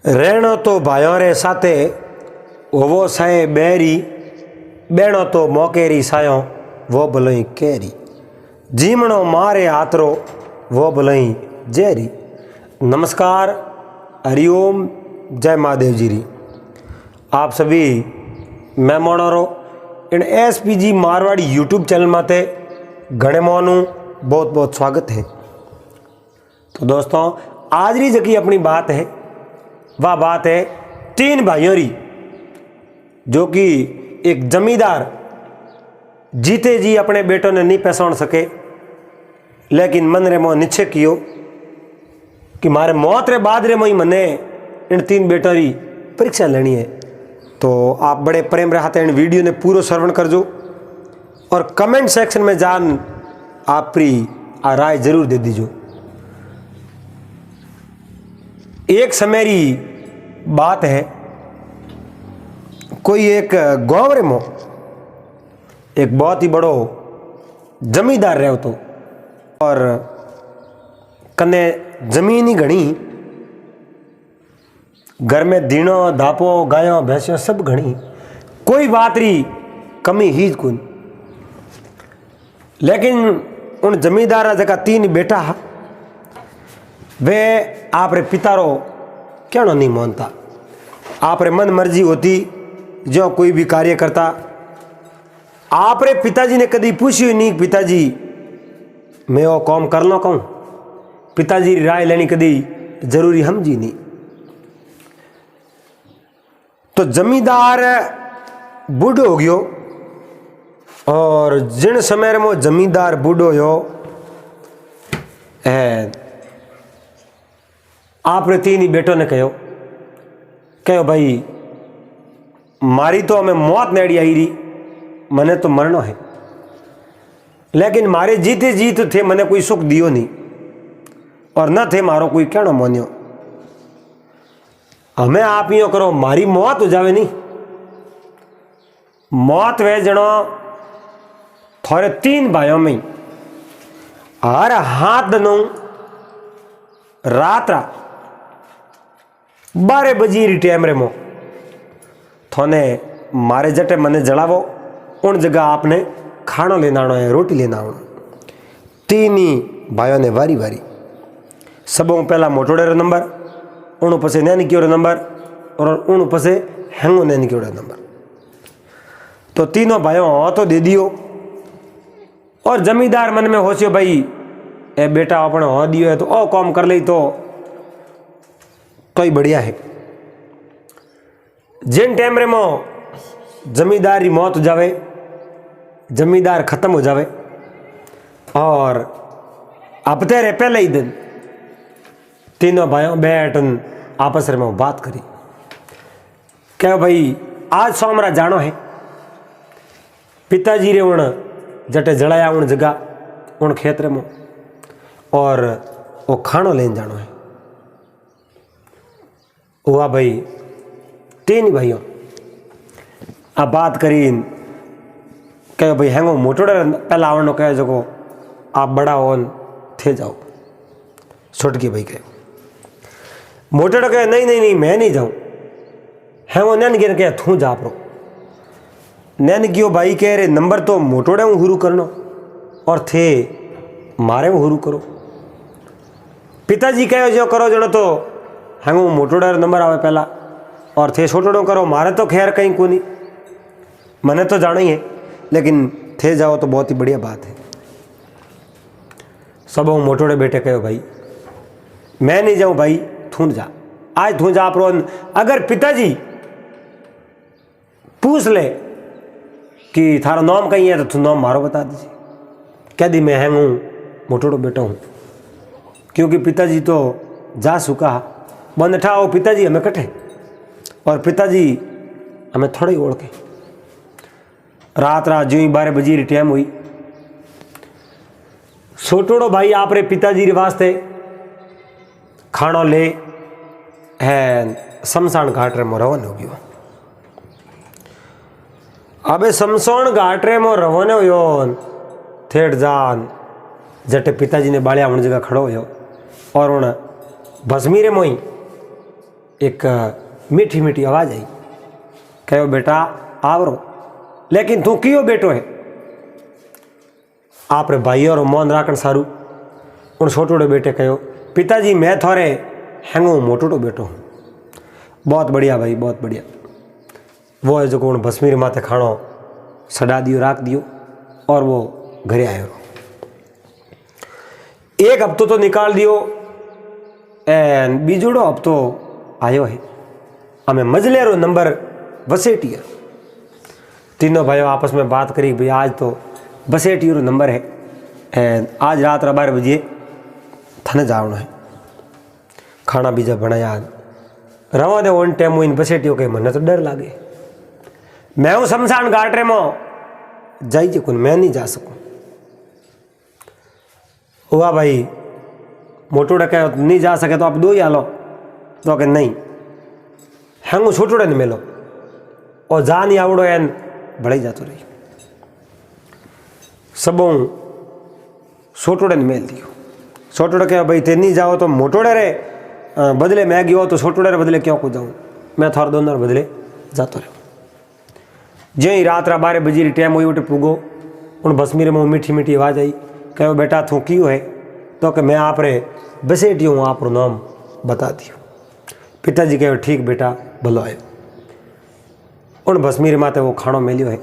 રહેણો તો ભાઈઓ રે સાથે હોવો સાય બેરી બેણો તો મોકેરી સાયો વો ભલઈ કેરી जीमणो मारे आतरो वो भलई जयरी। नमस्कार, हरिओम, जय महादेव जी री। आप सभी मेहमानों इन SPG मारवाड़ी यूट्यूब चैनल माते घणे मोनू बहुत बहुत स्वागत है। तो दोस्तों, आज री जकी अपनी बात है वह बात है तीन भाइयों री, जो कि एक जमींदार जीते जी अपने बेटों ने नहीं पहचान सके, लेकिन मन रे मो निश्चय कियो कि मारे मौत रे बाद रे मोई मने इन तीन बेटों री परीक्षा लेनी है। तो आप बड़े प्रेम रहते इन वीडियो ने पूरा श्रवण करजो और कमेंट सेक्शन में जान आपरी राय जरूर दे दीजो। एक समय री बात है, कोई एक गाँव रे मो एक बहुत ही बड़ो जमींदार रहो तो, और कने जमीन ही घनी, घर में दीनो धापो गायों भैंसों सब घनी, कोई बात री कमी ही कौन। लेकिन उन जमींदार जगह तीन बेटा वे आप रे पिता रो क्या नहीं मानता, आप रे मन मर्जी होती जो कोई भी कार्य करता। आप रे पिताजी ने कभी पूछी नहीं, पिताजी मैं वो काम कर लो कहूँ, पिताजी राय लेनी कभी जरूरी समझी नहीं। तो जमींदार बूढ़ो हो गयो, और जिन समय में जमींदार बूढ़ो हो आप रे तीन बेटों ने कहो भाई मारी तो हमें मौत नेड़ी आई रही, मने तो मरनो है, लेकिन मारे जीते जीत थे मने कोई सुख दियो नहीं, और न थे मारो कोई कहना मान्यो। हमें आप यो करो, मारी मौत हो जावे नहीं, मौत वे जनो थोड़े तीन भाइयों में हर हाथ दनो रात 12 बजे री टाइम रे मो थोने मारे जटे मने जलावो, उन जगह आपने खाना लेना है, रोटी लेना आना। तीन ही भाइयों ने वारी वारी, सबों पहला मोटोड़े रो नंबर, उन पसे नैनी क्यों नंबर, और उन पसे हैंगो नैनी क्यों नंबर। तो तीनों भाइयों हो तो दे दियो, और जमींदार मन में होशियो भाई ए बेटा अपने हो दियो है तो ओ काम कर ले तो ही बढ़िया है। जिन टाइम रे मो जमींदार की मौत हो जावे, जमींदार खत्म हो जावे, और हफ्ते रे पहले ही दिन तीनों भाइयों बैठ आपस में बात करी, क्या भाई आज सोमरा जानो है, पिताजी रे उन जटे जलाया उन जगह उन खेत में, और वो खानो लेन जानो है। हुआ भाई तीन भाइयों आ बात करी, कहो भाई हैंगो मोटोड़े पहला आवनो कहे जो आप बड़ा हो थे जाओ। छोटकी भाई कहे, मोटोड़े कहे नहीं नहीं नहीं मैं नहीं जाऊँ। हैंगो नैन गिर कहे तू जा प्रो, नैन क्यों भाई कह रहे नंबर तो मोटोड़े हूँ हुरू करनो, और थे मारे हूँ हुरू करो। पिताजी कहो जो करो जनो तो हैंगो मोटोड़े नंबर आवे पहला, और थे छोटोड़ो करो, मारे तो खैर कहीं को नहीं, मने तो जाना ही है, लेकिन थे जाओ तो बहुत ही बढ़िया बात है। सब मोटोड़े बेटे कहो भाई मैं नहीं जाऊँ भाई, थून जा, आज थू जा प्रो। अगर पिताजी पूछ ले कि थारा नाम कहीं है तो तू नाम मारो बता दीजिए, कह दी मैं हैंग हूँ मोटोड़ो बेटा हूँ, क्योंकि पिताजी तो जा चुका बंद ठाओ, पिताजी हमें कटे और पिताजी हमें थोड़े ही ओढ़ के। रात जो ही 12 बजे री टाइम हुई, छोटोड़ो भाई आप रे पिताजी रे वास्ते खानो ले है शमशान घाट रे मो रवाना हो गयो। अबे शमशान घाट रे मो रवाना हुयो, थेट जान जटे पिताजी ने बालिया उन जगह खड़ो हो, और उन भस्मी रे मोई एक मीठी मीठी आवाज़ आई। कहो बेटा आवरो, लेकिन तू कियो बेटो है? आपरे भाई और मौन राखण सारू उन छोटोड़े बेटे कहो, पिताजी मैं थोड़े हैंगो मोटोड़ो बेटो हूँ। बहुत बढ़िया भाई, बहुत बढ़िया। वो है जो उन भस्मीर माथे खाणो सड़ा दियो, राख दियो और वो घरे आयो। एक हफ्तो तो निकाल दियो एन बीजोड़ो हफ्तो आयो है। हमें मजलेरो नंबर बसेटिया। तीनों भाइयों आपस में बात करी, भाई आज तो बसेटियो नंबर है एंड आज रात 12 बजे थने जावनो है। खाना बीजा बनाया रवा दे ऑन टाइम इन बसेटियो के मन तो डर लागे। मैं हूँ शमशान घाट रे मो जाइए कुन मैं नहीं जा सकूँ। हुआ भाई मोटोड़े कहो नहीं जा सके तो आप दो ही आलो, तो कि नहीं हैंगू छोटोड़े ने मिलो और जा नहीं आवड़ो एन बढ़ी जातो रही। सबों छोटोड़े ने मेल दियो। छोटोड़े कहो भाई ते नहीं जाओ तो मोटोड़े रे बदले मैं गयो तो छोटोड़े रे बदले क्यों को जाऊँ, मैं थार दोनों बदले जातो रहो। जो ही रात 12 बजे टाइम हुई उठे पुगो उन भस्मीर में मीठी मीठी आवाज़ आई। कहो बेटा तू क्यों है? तो कि मैं आप रे बसेटी हूँ, आप नाम बता दियो। पिताजी कहो ठीक बेटा भलो आयो। उन भस्मीर माते वो खाणो मेलियो है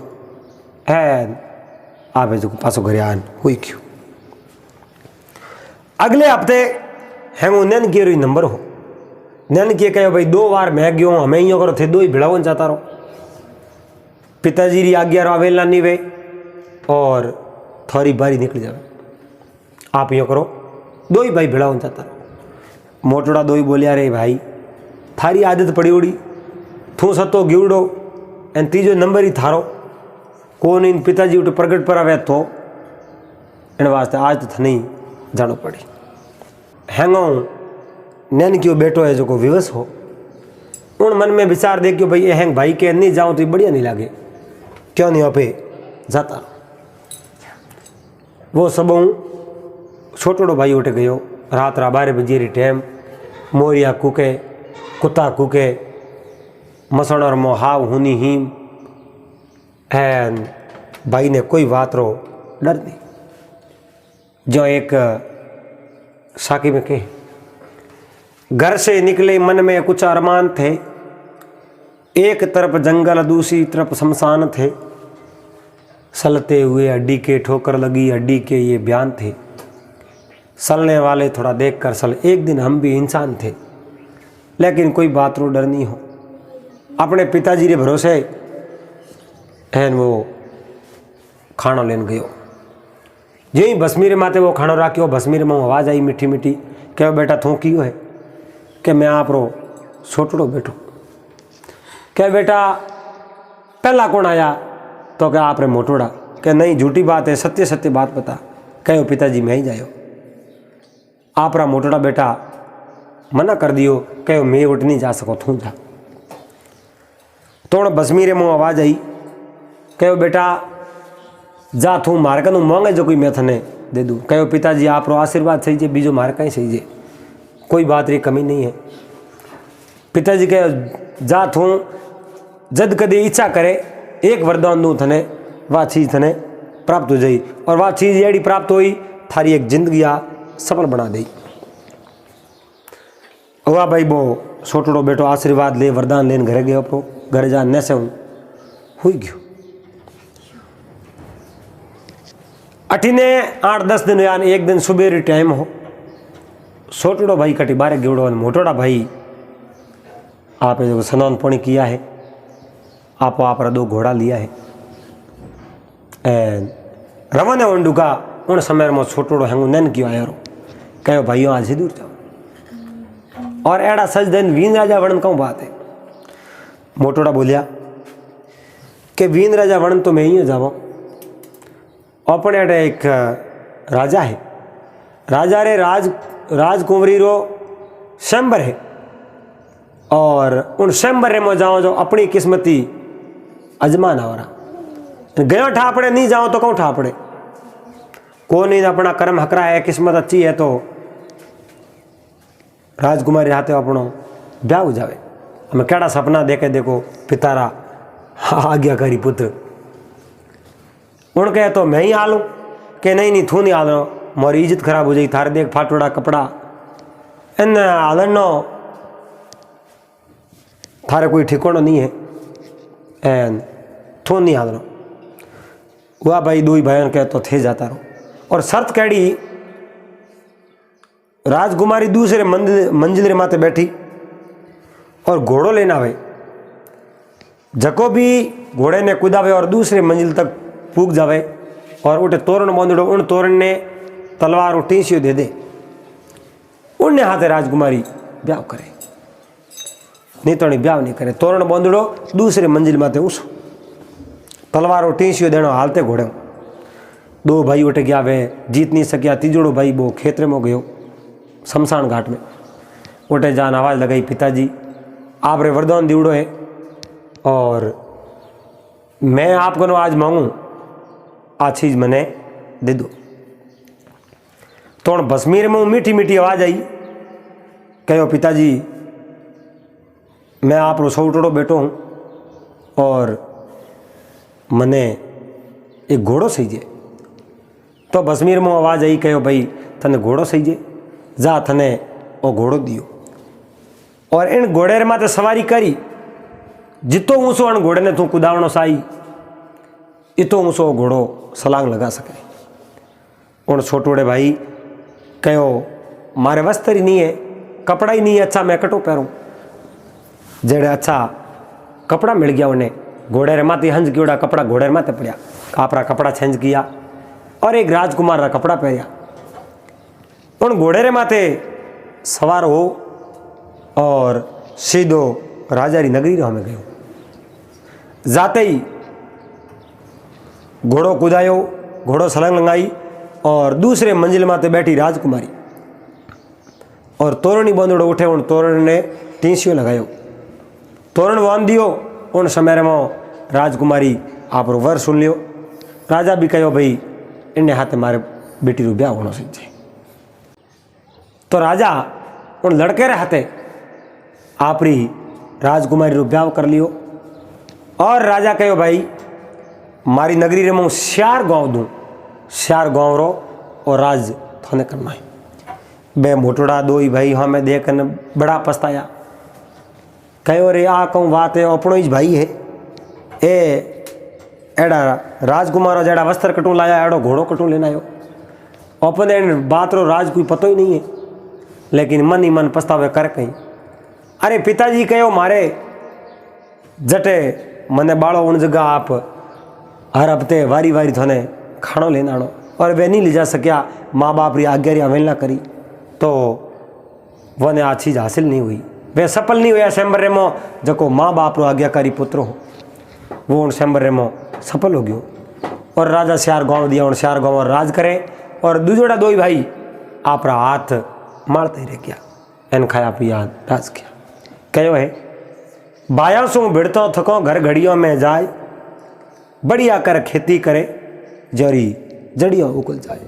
आप जो पासो घरे आन हुई क्यों। अगले हफ्ते हैंगो नैन की नंबर हो। नैन किए कहो भाई 2 बार मैं गयो हमें यो करो थे 2 ही भिड़ावन चाहता रहो। पिताजी री आज्ञा रो वेला नहीं वे और थोड़ी बारी निकल जावे। आप यो करो 2 ही भाई भिड़ावन चाहता रहो। मोटोड़ा 2 ही बोलिया रे भाई थारी आदत पड़ी उड़ी थू सतो गिवड़ो एन तीजो नंबर ही थारो कौन इन पिताजी उठे प्रगट पर आवे तो इन वास्ते आज तो थे नहीं जानो पड़ी। हैंगो नैन क्यों बेटो है जो को विवश हो उन मन में विचार दे क्यों भाई हैंग भाई के नहीं जाऊँ तो बढ़िया नहीं लगे, क्यों नहीं पे जाता। वो सब छोटोड़ो भाई उठ गयो। रात 12 बजे री टाइम मोरिया कूके कुत्ता कूके मसणर मो हाव हुनी हीम एन भाई ने कोई बात रो डर नहीं। जो एक साकी में कहे घर से निकले मन में कुछ अरमान थे, एक तरफ जंगल दूसरी तरफ शमशान थे, सलते हुए हड्डी के ठोकर लगी हड्डी के ये बयान थे, सलने वाले थोड़ा देख कर सल एक दिन हम भी इंसान थे, लेकिन कोई बात रो डर नहीं हो। अपने पिताजी रे भरोसे एन वो खाना लेन गयो। जो ही भस्मीर माते वो खाना राख्यो भस्मीर में आवाज़ आई मीठी मीठी। कहो बेटा थू क्यों है? कि मैं आप रो छोटड़ो बेटो। कह बेटा पहला कौन आया? तो क्या आप रे मोटोड़ा। कि नहीं झूठी बात है, सत्य सत्य बात बता। कहो पिताजी मैं ही जायो। आप रा मोटोड़ा बेटा मना कर दियो। कहो मैं उठ नहीं जा सको तू जा। तो भस्मीरे मुँह आवाज़ आई। कहो बेटा जा तू मारे कनु मांगे जो कोई मैं थने दे दूँ। कहो पिताजी आप रो आशीर्वाद सही जे बीजो मारे कहीं सही जे कोई बात री कमी नहीं है। पिताजी कहो जा तू जद कदे इच्छा करे एक वरदान दूँ थने वह चीज़ थने प्राप्त हो जाई और वह चीज़ यड़ी प्राप्त हुई थारी एक जिंदगी आ सफल बना दी। हुआ भाई वो छोटड़ो बेटो आशीर्वाद ले वरदान लेन घरे गयो। अपो घरे जा न से हुई गयो। अठीने 8-10 दिन यान एक दिन सुबह टाइम हो। छोटड़ो भाई कटी बारे गिवड़ो मोटोड़ा भाई आप जो स्नान पानी किया है आपो आप 2 घोड़ा लिया है एंड रवाना वंडू का उन समय में छोटोड़ो हैंगू नैन क्यों आयो रो। कहो भाइयों आज ही दूर जाओ और एड़ा सच दिन वीन राजा वर्ण कहूँ बात है। मोटोड़ा बोलिया कि वीन राजा वर्ण तो मैं ही जावा। अपने अटे एक राजा है, राजा रे राजकुंवरी रो स्वयंवर है और उन स्वयंवर में जाओ जो अपनी किस्मती अजमान हो रहा गयो ठापड़े नहीं जाओ तो कहूँ ठापड़े को नहीं अपना कर्म हकरा है किस्मत अच्छी है तो राजकुमारी हाथे अपनो ब्याह हो जावे। हमें केड़ा सपना देखे देखो पितारा आज्ञाकारी पुत्र। उन कहे तो मैं ही आलूँ कि नहीं नहीं थू नहीं आलो, मोरी इज्जत खराब हो जाएगी, थारे देख फाटोड़ा कपड़ा इन आलनो थारे कोई ठिकाना नहीं है एन थू नहीं आलो। वह भाई दो ही भाई कहे तो थे जाता रहो। और शर्त कैड़ी, राजकुमारी दूसरे मंजिल रे माथे बैठी और घोड़ो लेना आवे, जको भी घोड़े ने कूदावे और दूसरे मंजिल तक पूग जावे और उठे तोरण बांधड़ो, उन तोरण ने तलवार और टीसियो दे दे, उनने हाथे राजकुमारी ब्याह करे, नहीं तो ब्याह नहीं करे। तोरण बांधड़ो दूसरे मंजिल माथे उसो, तलवार और टीसियो देनो हालते घोड़े। दो भाई उठे गया, वे जीत नहीं सकिया। तीजोड़ो भाई वो खेतरे में गयो शमशान घाट में, उठे जान आवाज़ लगाई, पिताजी आप रे वरदान दीवड़ो है और मैं आपको आज मांगू आ चीज़ मैंने दे दो। तो भस्मीर में मीठी मीठी आवाज़ आई, कहो पिताजी मैं आप रो सौटड़ो बेटो हूँ और मने एक घोड़ो सही जे। तो भस्मीर में आवाज़ आई, कहो भाई तने घोड़ो सही जे, जा तने वो घोड़ो दियो। और इन घोड़े रे माथे सवारी करी, जितो ऊँचो अन घोड़े ने तू कुदावणो साई, इतो ऊँचो घोड़ो सलांग लगा सके। उन छोटोड़े भाई कहो मारे वस्त्र ही नहीं है, कपड़ा ही नहीं है, अच्छा मैं कटो पैरूँ। जेड़े अच्छा कपड़ा मिल गया उन्हें, घोड़े रे माथे हंज कियोड़ा कपड़ा घोड़े रे माथे पड़िया, कापरा कपड़ा छेंज किया और एक राजकुमार रा कपड़ा पहरिया। उन घोड़े रे माथे सवार हो और सीधो राजा री नगरी रो में गयो। जाते ही घोड़ो कूदायो, घोड़ो सलंग लगाई और दूसरे मंजिल माथे बैठी राजकुमारी और तोरणी बांधड़ो उठे, उन तोरण ने टीसियो लगायो, तोरण बांध दियो। उन समय में राजकुमारी आप वर सुन लियो। राजा भी कहो भाई इन्हें हाथे मारे बेटी रू ब्याह होना सीखे। तो राजा उन लड़के रे हाथे आपरी राजकुमारी रू ब्याह कर लियो। और राजा कहो भाई मारी नगरी रे मैं श्यार गाँव दूँ, श्यार गाँव रो और राज थाने करना है। बे मोटोड़ा दो ही भाई हमें देख बड़ा पछताया, कहो रे आ कहूँ बात है अपनो ही भाई है, ए एड़ा राजकुमार जड़ा वस्त्र कटू लाया, एड़ो घोड़ो कटू लेना आयो, अपने बात रो राज कोई पतो ही नहीं है, लेकिन मन ही मन पछतावे कर कहीं। अरे पिताजी कहो मारे जटे मने बाड़ो उन जगह आप हर हफ्ते वारी वारी थाने खाणो लेना आनो, और वे नहीं ले जा सकिया, माँ बाप री आज्ञा री अवहेलना करी तो वने आ चीज़ हासिल नहीं हुई, वे सफल नहीं हुआ। सैम्बर रेमो जको माँ बाप रो आज्ञाकारी पुत्र हो वो उन सैम्बर रेमो सफल हो गयो और राजा श्यार गाँव दिया, उन श्यार गाँव राज करे। और दूसरा दो ही भाई आप हाथ मारते ही रह गया, एन खाया पिया राज किया। कहो है बाया सो भिड़तो थको घर घड़ियों में जाए, बढ़िया कर खेती करे जरी जड़ियों उकल जाए।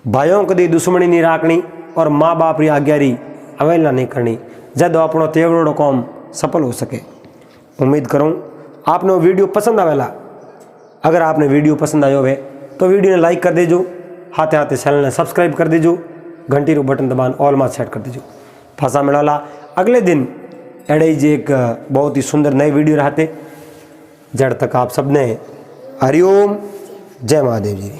भाइयों कदी दुश्मनी नहीं राखनी और माँ बाप री आज्ञा री अवहेलना नहीं करनी, जब अपनो तेवड़ो काम सफल हो सके। उम्मीद करूँ आपने वीडियो पसंद आवेला। अगर आपने वीडियो पसंद आयो है तो वीडियो ने लाइक कर दीजो, हाथे हाथे चैनल ने सब्सक्राइब कर दीजो, घंटी रो बटन दबान ऑल में सेट कर दीजो। फांसा मिलाला अगले दिन एड़े जी एक बहुत ही सुंदर नए वीडियो रहते। जड़ तक आप सबने हरिओम, जय महादेव जी।